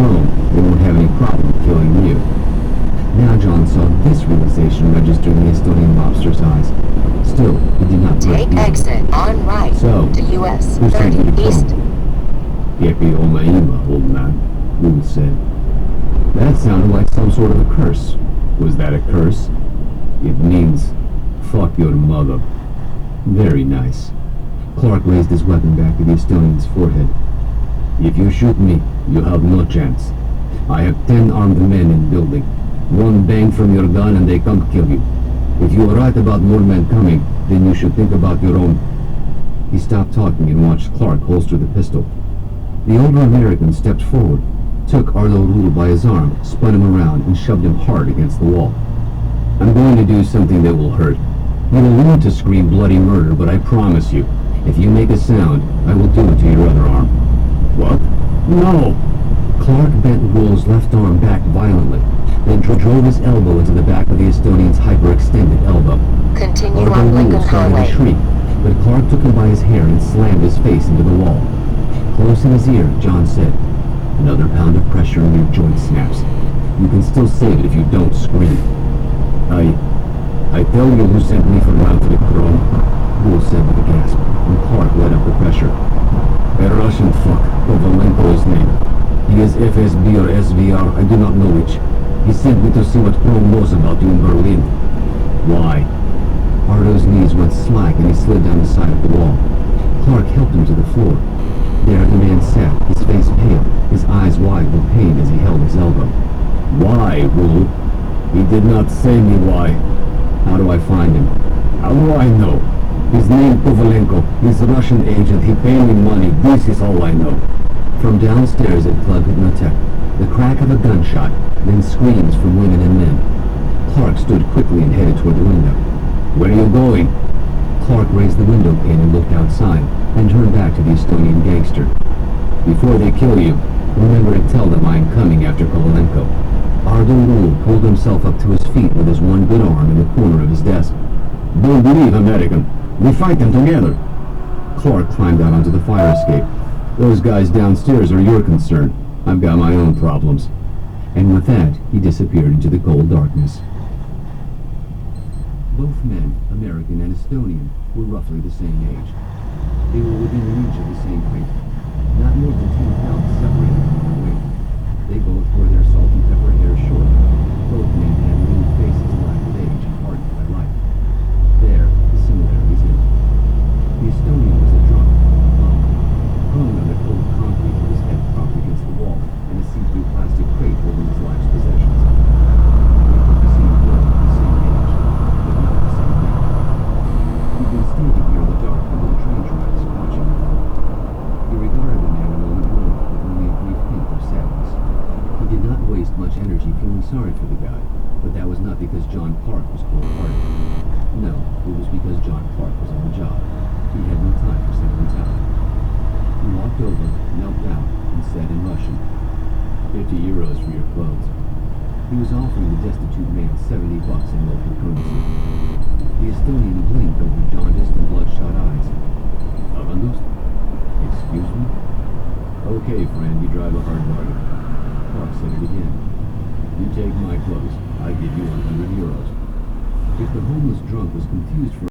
home, they won't have any problem killing you. Now John saw this realization register in the Estonian mobster's eyes. Still, he did not break Take even. exit on right So, to US who's 30 taking the East. Yepi Omaima, old man, Will said. That sounded like some sort of a curse. Was that a curse? It means, fuck your mother. Very nice. Clark raised his weapon back to the Estonian's forehead. If you shoot me, you have no chance. I have 10 armed men in building. One bang from your gun and they come kill you. If you are right about more men coming, then you should think about your own. He stopped talking and watched Clark holster the pistol. The older American stepped forward, took Arlo Rule by his arm, spun him around, and shoved him hard against the wall. I'm going to do something that will hurt. You will want to scream bloody murder, but I promise you, if you make a sound, I will do it to your other arm. What? No! Clark bent Rule's left arm back violently, then drove his elbow into the back of the Estonian's hyperextended elbow. Continue Arlo on Rule Lincoln started to Highway. shriek, but Clark took him by his hair and slammed his face into the wall. Close in his ear, John said, "Another pound of pressure and your joint snaps. You can still save it if you don't scream." I tell you who sent me from out to the throne, Rule said with a gasp, and Clark let up the pressure. A Russian fuck, Kovalenko is name. He is FSB or SVR, I do not know which. He sent me to see what Chrome knows about you in Berlin. Why? Ardo's knees went slack and he slid down the side of the wall. Clark helped him to the floor. There the man sat, his face pale, his eyes wide with pain as he held his elbow. Why, Rule? He did not say me why. How do I find him? How do I know? His name Kovalenko. He's a Russian agent. He paid me money. This is all I know. From downstairs at Club Hypnotech, the crack of a gunshot, then screams from women and men. Clark stood quickly and headed toward the window. Where are you going? Clark raised the window pane and looked outside, then turned back to the Estonian gangster. Before they kill you, remember to tell them I am coming after Kovalenko. Ardo Rule pulled himself up to his feet with his one good arm in the corner of his desk. Don't believe, American. We fight them together. Clark climbed out onto the fire escape. Those guys downstairs are your concern. I've got my own problems. And with that, he disappeared into the cold darkness. Both men, American and Estonian, were roughly the same age. They were within reach of the same height. Not more than 10 pounds separated from their weight. They both wore their salt and pepper hair short. Both men had lean faces lined with age and hardened by life. There, the similarities ended. The Estonian was a drunk, prone on the cold concrete with his head propped against the wall and a see-through plastic crate holding his life's possessions. They both seemed well at the same age, but not the same man. He'd been standing here in the dark under the train tracks, watching the fall. He regarded the man a moment more with only a brief hint of sadness. He did not waste much energy feeling sorry for the guy, but that was not because John Clark was cold-hearted. No, it was because John Clark was on the job. He had no time for sentimentality. He walked over, knelt down, and said in Russian, 50 euros for your clothes. He was offering the destitute man $70 in local currency. The Estonian blinked over jaundiced and bloodshot eyes. Avandust? Excuse me? Okay, friend, you drive a hard bargain. Clark said it again. You take my clothes, I give you 100 euros. If the homeless drunk was confused for